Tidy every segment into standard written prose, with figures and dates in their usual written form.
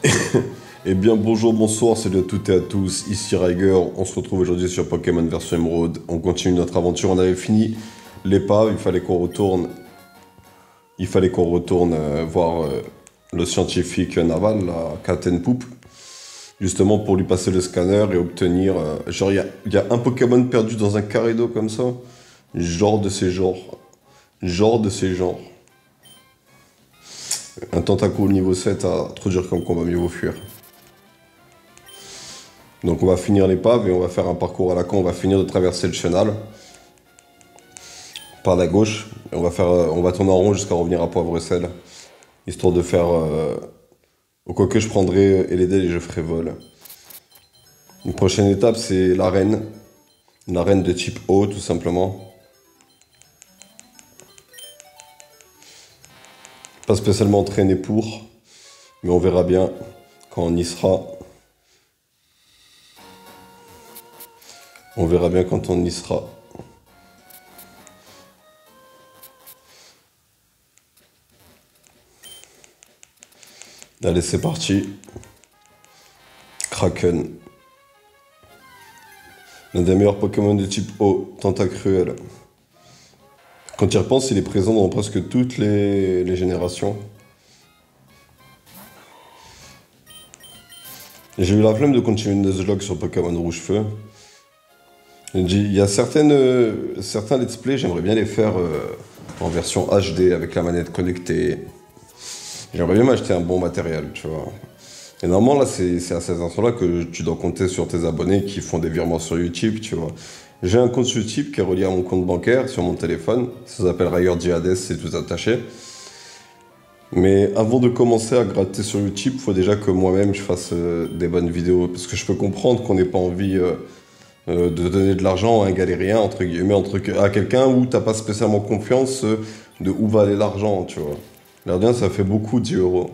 Eh bien bonjour, bonsoir, salut à toutes et à tous, ici Riger, on se retrouve aujourd'hui sur Pokémon version Emerald, on continue notre aventure, on avait fini l'épave, il fallait qu'on retourne voir le scientifique naval, la Captain Poop, justement pour lui passer le scanner et obtenir, genre il y a un Pokémon perdu dans un carré d'eau comme ça, genre de ces genres, genre de ces genres, un Tentacool niveau 7 à trop dur comme combat, mieux vaut fuir. Donc on va finir l'épave et on va faire un parcours à la con. On va finir de traverser le chenal par la gauche. Et on va tourner en rond jusqu'à revenir à Poivre et Sel. Histoire de faire... Ou quoi que je prendrai Eledel et je ferai vol. Une prochaine étape, c'est l'arène. Une arène de type eau, tout simplement. Pas spécialement entraîné pour. Mais on verra bien quand on y sera. On verra bien quand on y sera. Allez, c'est parti. Kraken. L'un des meilleurs Pokémon de type eau, Tentacruel. Quand tu y repenses, il est présent dans presque toutes les générations. J'ai eu la flemme de continuer Nuzlocke sur Pokémon Rouge-Feu. Il y a certains let's play, j'aimerais bien les faire en version HD avec la manette connectée. J'aimerais bien m'acheter un bon matériel, tu vois. Et normalement, là, c'est à ces instants-là que tu dois compter sur tes abonnés qui font des virements sur YouTube, tu vois. J'ai un compte YouTube qui est relié à mon compte bancaire sur mon téléphone. Ça s'appelle Ryer Jihades, c'est tout attaché. Mais avant de commencer à gratter sur YouTube, il faut déjà que moi-même je fasse des bonnes vidéos. Parce que je peux comprendre qu'on n'ait pas envie de donner de l'argent à un galérien, entre guillemets, à quelqu'un où t'as pas spécialement confiance de où va aller l'argent, tu vois. L'air ça fait beaucoup 10 euros.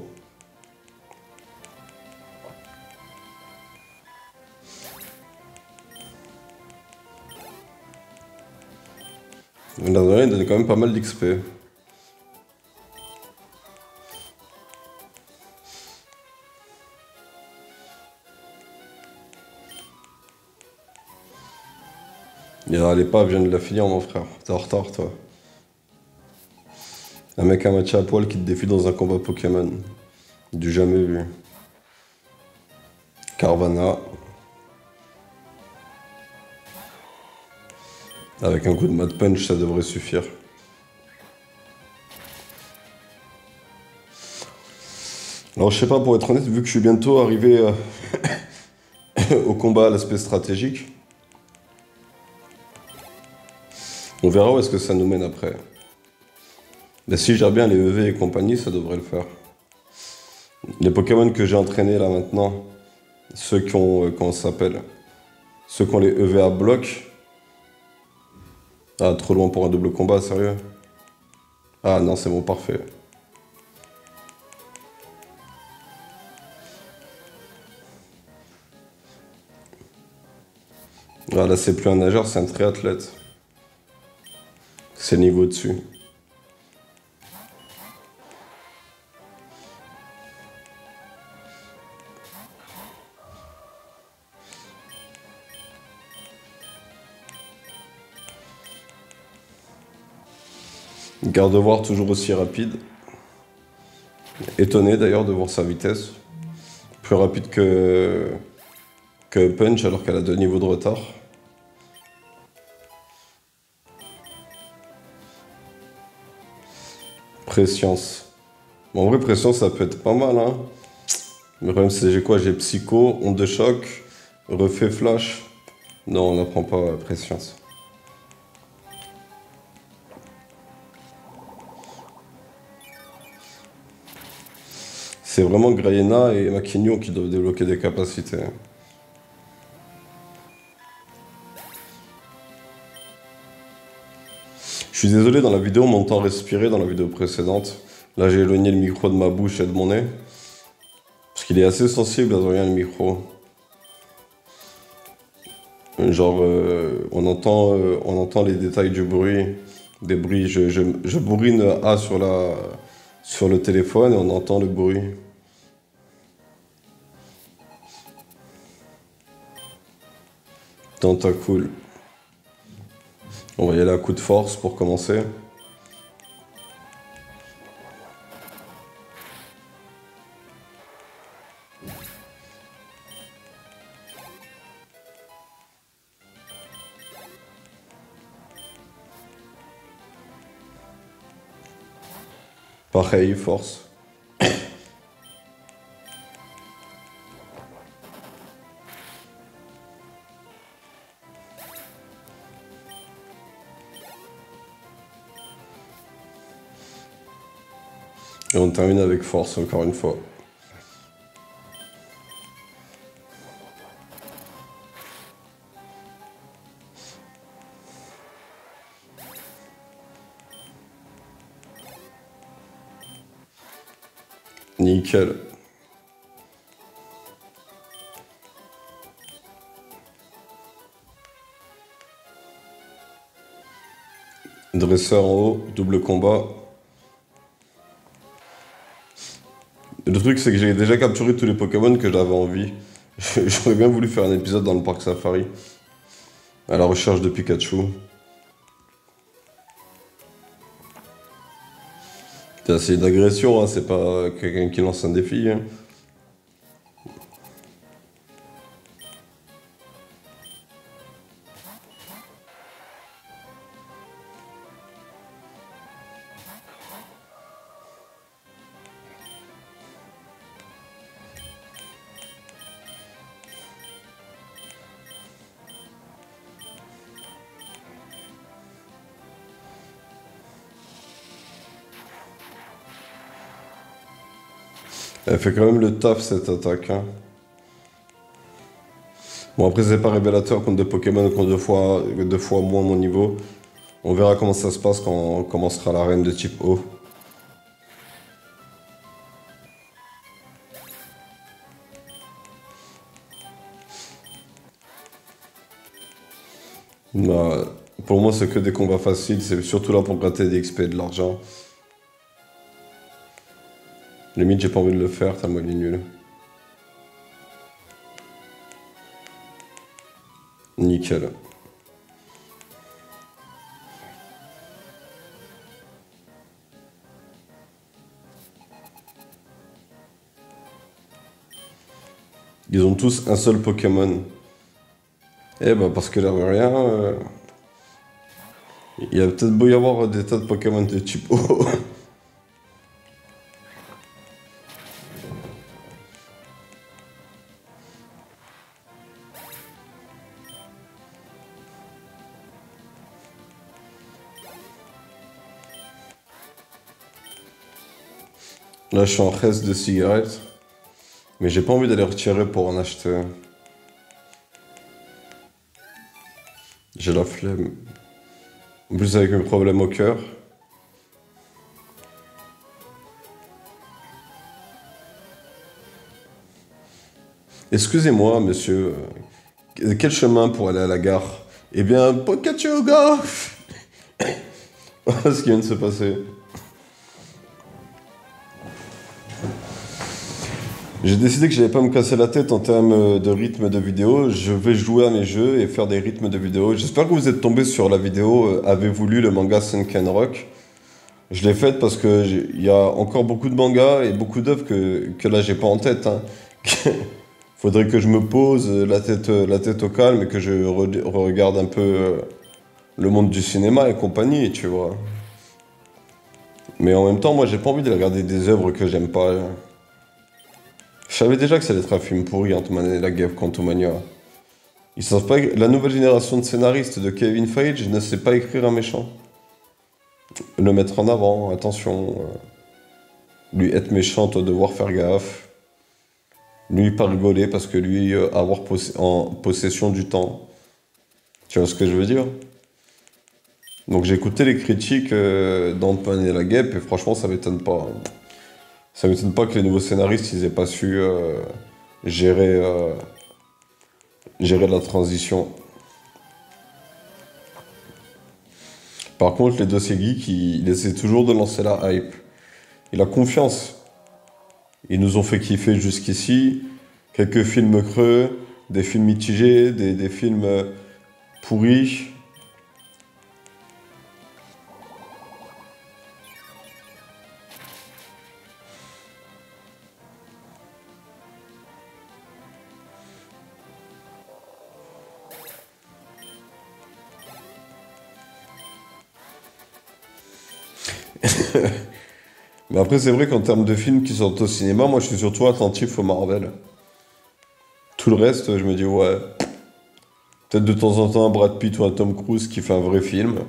L'air il donne quand même pas mal d'XP. L'épave vient de la finir, mon frère. T'es en retard, toi. Un mec à match à poil qui te défie dans un combat Pokémon. Du jamais vu. Carvana. Avec un coup de Mad Punch, ça devrait suffire. Alors, je sais pas, pour être honnête, vu que je suis bientôt arrivé au combat à l'aspect stratégique, on verra où est-ce que ça nous mène après. Mais si je gère bien les EV et compagnie, ça devrait le faire. Les Pokémon que j'ai entraînés là maintenant, ceux qui ont, comment ça s'appelle? Ceux qui ont les EV à bloc. Ah, trop loin pour un double combat, sérieux? Ah non, c'est bon, parfait. Ah, là, c'est plus un nageur, c'est un triathlète. C'est le niveau dessus. Gardevoir toujours aussi rapide. Étonné d'ailleurs de voir sa vitesse. Plus rapide que Punch alors qu'elle a 2 niveaux de retard. Préscience. Bon, en vrai, Préscience, ça peut être pas mal, hein. Mais le problème, c'est j'ai quoi? J'ai Psycho, Onde de choc, refait Flash. Non, on n'apprend pas Préscience. C'est vraiment Grayena et Maquignon qui doivent débloquer des capacités. Je suis désolé, dans la vidéo, on m'entend respirer dans la vidéo précédente. Là, j'ai éloigné le micro de ma bouche et de mon nez. Parce qu'il est assez sensible à rien le micro. Genre, on entend les détails du bruit. Des bruits, je bourrine A sur le téléphone et on entend le bruit. Tentacool. On va y aller à coup de force pour commencer. Pareil, force. Et on termine avec force encore une fois. Nickel. Dresseur en haut, double combat. Le truc, c'est que j'ai déjà capturé tous les Pokémon que j'avais envie. J'aurais bien voulu faire un épisode dans le parc Safari. À la recherche de Pikachu. C'est une agression, hein, c'est pas quelqu'un qui lance un défi. Hein. Elle fait quand même le taf cette attaque. Hein. Bon après c'est pas révélateur contre des Pokémon qui ont deux fois moins mon niveau. On verra comment ça se passe quand on commencera l'arène de type eau. Bah, pour moi c'est que des combats faciles, c'est surtout là pour gratter des XP et de l'argent. Limite j'ai pas envie de le faire tellement il est nul. Nickel. Ils ont tous un seul Pokémon. Eh bah parce que là rien, il y a peut-être beau y avoir des tas de Pokémon de type eau. Là je suis en reste de cigarettes. Mais j'ai pas envie d'aller retirer pour en acheter. J'ai la flemme. En plus avec mes problèmes au cœur. Excusez-moi, monsieur. Quel chemin pour aller à la gare? Eh bien, Pikachuga. Ce qui vient de se passer. J'ai décidé que j'allais pas me casser la tête en termes de rythme de vidéo. Je vais jouer à mes jeux et faire des rythmes de vidéo. J'espère que vous êtes tombé sur la vidéo Avez-vous lu le manga Sunken Rock? Je l'ai faite parce que il y a encore beaucoup de mangas et beaucoup d'œuvres que là j'ai pas en tête. Hein. Faudrait que je me pose la tête au calme et que je regarde un peu le monde du cinéma et compagnie, tu vois. Mais en même temps, moi j'ai pas envie de regarder des œuvres que j'aime pas. Hein. Je savais déjà que ça allait être un film pourri, Ant-Man et la guêpe Quantumania. Ils savent pas. La nouvelle génération de scénaristes de Kevin Feige ne sait pas écrire un méchant. Le mettre en avant, attention. Lui être méchant, toi devoir faire gaffe. Lui pas rigoler parce que lui avoir en possession du temps. Tu vois ce que je veux dire? Donc j'ai écouté les critiques d'Ant-Man et la guêpe et franchement ça m'étonne pas. Hein. Ça m'étonne pas que les nouveaux scénaristes ils aient pas su gérer, gérer la transition. Par contre, les dossiers geeks, il essaie toujours de lancer la hype. Il a confiance. Ils nous ont fait kiffer jusqu'ici. Quelques films creux, des films mitigés, des films pourri. Mais après, c'est vrai qu'en termes de films qui sortent au cinéma, moi je suis surtout attentif au Marvel. Tout le reste, je me dis, ouais, peut-être de temps en temps un Brad Pitt ou un Tom Cruise qui fait un vrai film.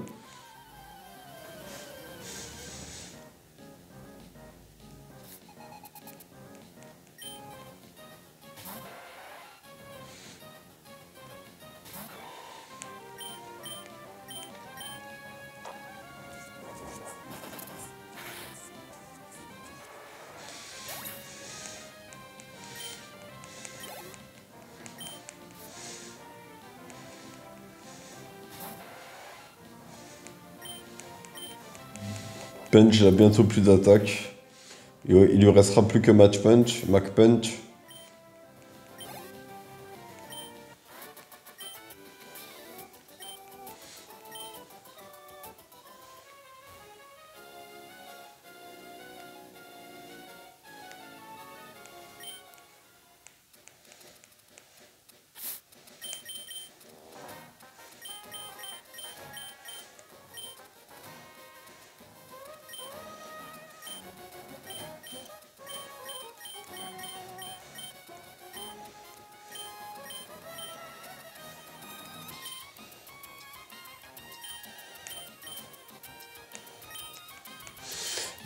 Punch a bientôt plus d'attaque. Il lui restera plus que Match Punch, Mac Punch.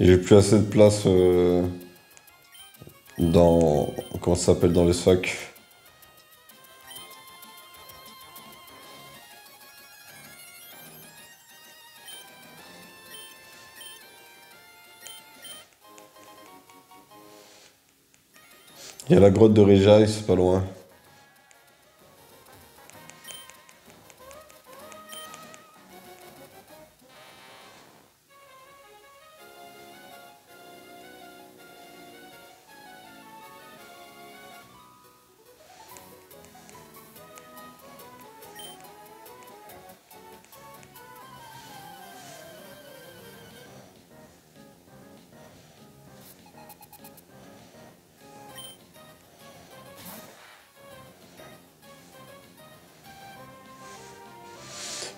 Et j'ai plus assez de place dans. Comment ça s'appelle dans le sac. Il y a la grotte de Réjaï, c'est pas loin.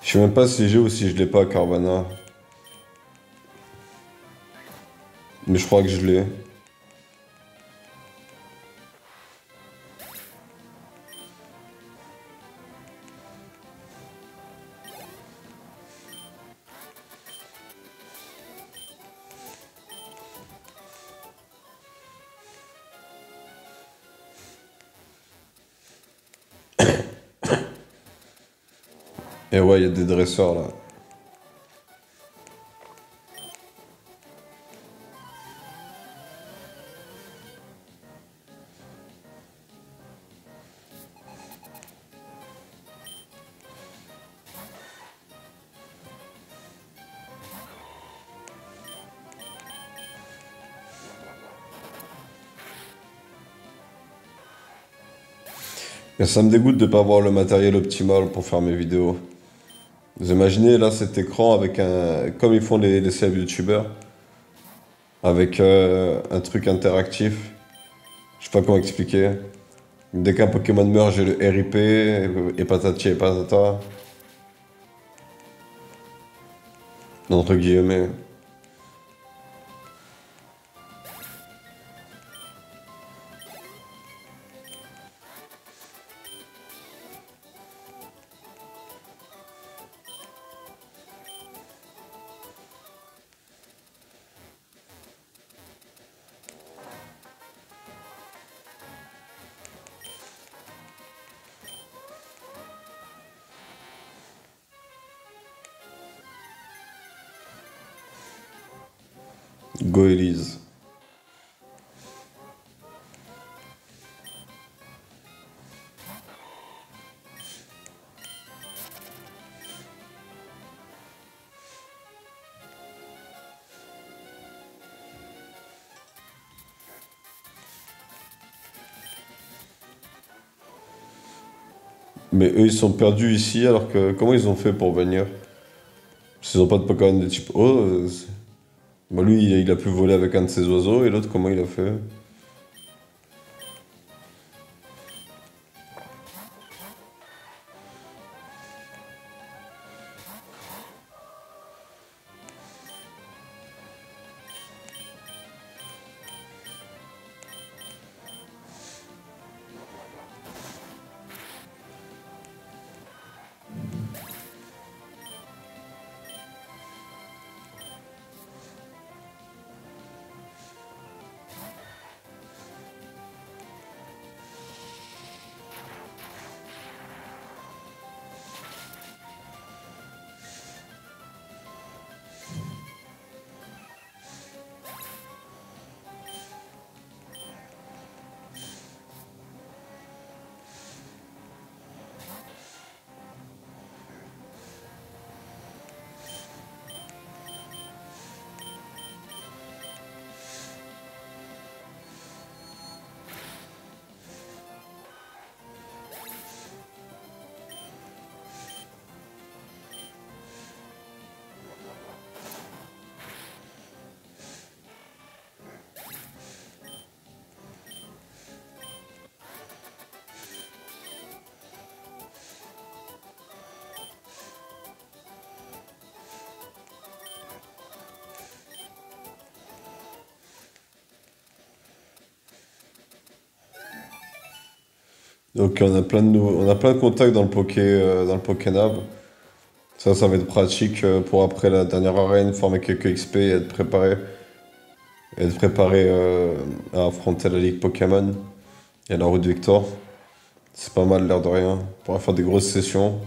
Je sais même pas si j'ai ou si je l'ai pas, Carvana. Mais je crois que je l'ai. Et ouais, il y a des dresseurs là. Mais ça me dégoûte de pas avoir le matériel optimal pour faire mes vidéos. Vous imaginez là cet écran avec un. Comme ils font les célèbres youtubeurs, avec un truc interactif. Je sais pas comment expliquer. Dès qu'un Pokémon meurt, j'ai le RIP et patati et patata. Entre guillemets. Go Elise. Mais eux, ils sont perdus ici, alors que comment ils ont fait pour venir? Parce qu'ils ont pas de Pokémon de type eau. Bah lui, il a pu voler avec un de ses oiseaux, et l'autre, comment il a fait? Donc on a plein de on a plein de contacts dans le Pokénab. Ça va être pratique pour après la dernière arène, former quelques XP et être préparé à affronter la Ligue Pokémon et la route Victor. C'est pas mal l'air de rien. On pourra faire des grosses sessions.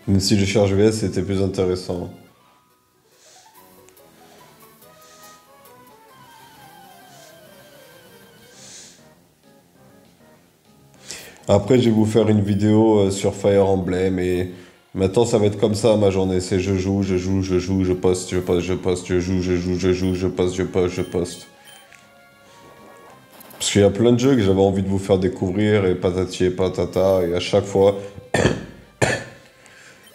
Même si le charge VS c'était plus intéressant. Après, je vais vous faire une vidéo sur Fire Emblem et maintenant ça va être comme ça ma journée. C'est je joue, je joue, je joue, je poste, je poste, je poste, je joue, je joue, je joue, je poste, je poste, je poste. Parce qu'il y a plein de jeux que j'avais envie de vous faire découvrir et patati et patata. Et à chaque fois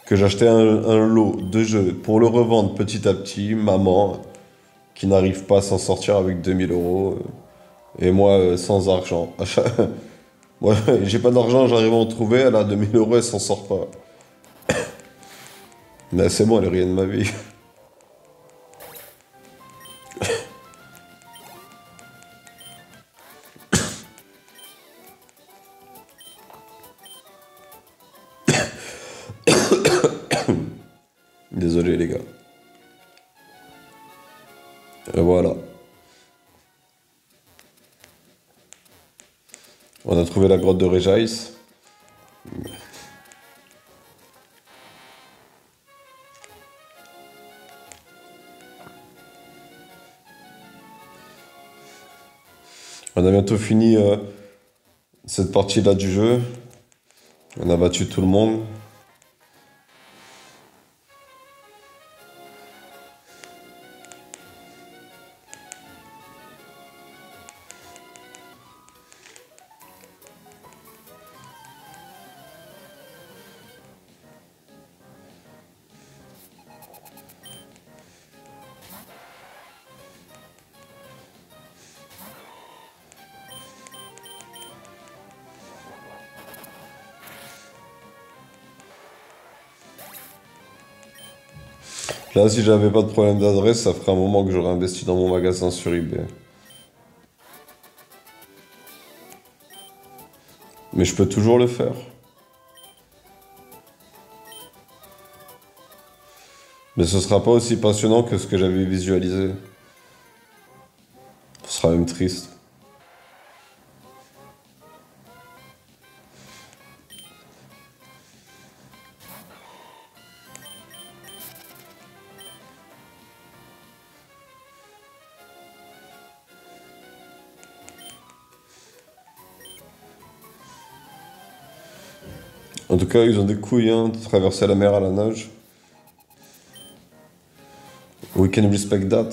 que j'achetais un lot de jeux pour le revendre petit à petit, maman qui n'arrive pas à s'en sortir avec 2000 € et moi sans argent. Moi, j'ai pas d'argent, j'arrive à en trouver, elle a 2000 €, elle s'en sort pas. Mais c'est bon, elle est rien de ma vie. Désolé les gars. Et voilà. On a trouvé la grotte de Réjaïs. On a bientôt fini cette partie-là du jeu. On a battu tout le monde. Là, si j'avais pas de problème d'adresse, ça ferait un moment que j'aurais investi dans mon magasin sur eBay. Mais je peux toujours le faire. Mais ce sera pas aussi passionnant que ce que j'avais visualisé. Ce sera même triste. En tout cas, ils ont des couilles hein, de traverser la mer à la nage. We can respect that.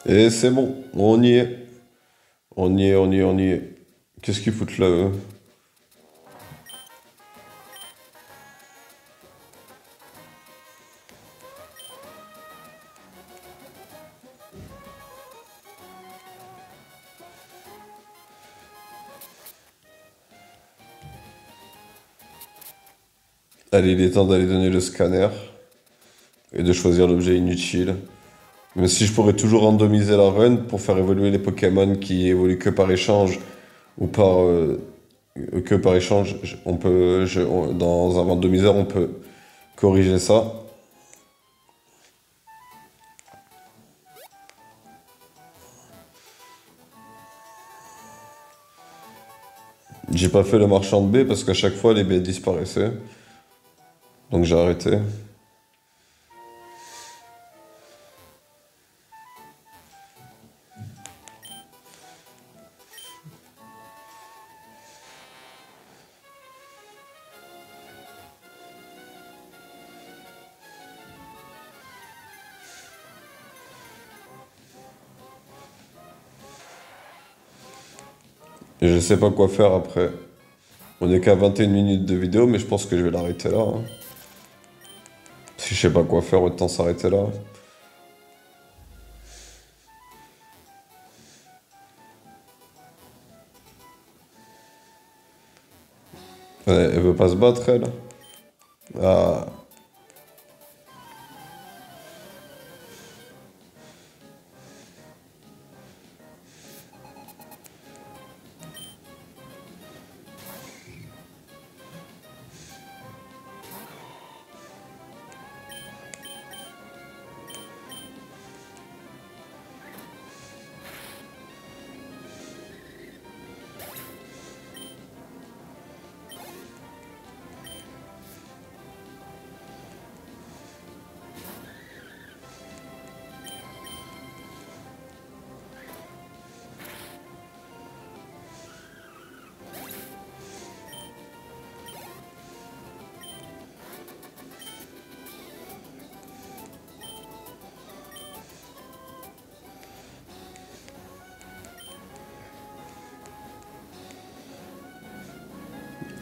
Et c'est bon, on y est. On y est, on y est, on y est. Qu'est-ce qu'ils foutent là, eux? Allez, il est temps d'aller donner le scanner et de choisir l'objet inutile. Même si je pourrais toujours randomiser la run pour faire évoluer les Pokémon qui évoluent que par échange ou que par échange, on peut, dans un randomiseur, on peut corriger ça. J'ai pas fait le marchand de baies parce qu'à chaque fois les baies disparaissaient. Donc j'ai arrêté. Et je sais pas quoi faire après. On est qu'à 21 minutes de vidéo, mais je pense que je vais l'arrêter là, hein. Si je sais pas quoi faire, autant s'arrêter là. Elle veut pas se battre, elle. Ah.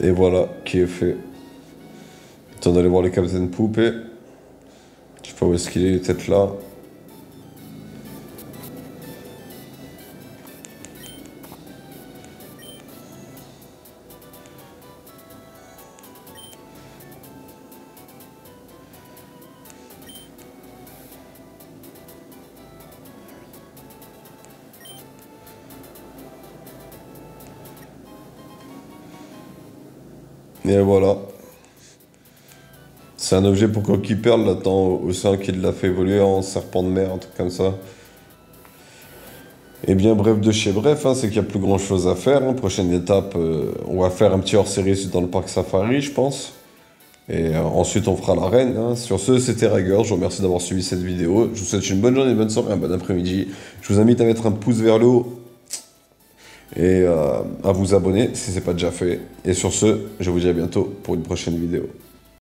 Et voilà, qui est fait. Attends d'aller voir le Captain Poupée. Je sais pas où est-ce qu'il est, peut-être là. Et voilà. C'est un objet pour qu'il perde là-dedans, au sein qui l'a fait évoluer en serpent de mer, un truc comme ça. Et bien bref de chez bref, hein, c'est qu'il n'y a plus grand chose à faire, hein. Prochaine étape, on va faire un petit hors-série dans le parc Safari, je pense. Et ensuite on fera l'arène, hein. Sur ce, c'était Rager, je vous remercie d'avoir suivi cette vidéo. Je vous souhaite une bonne journée, une bonne soirée, un bon après-midi. Je vous invite à mettre un pouce vers le haut et à vous abonner si ce n'est pas déjà fait. Et sur ce, je vous dis à bientôt pour une prochaine vidéo.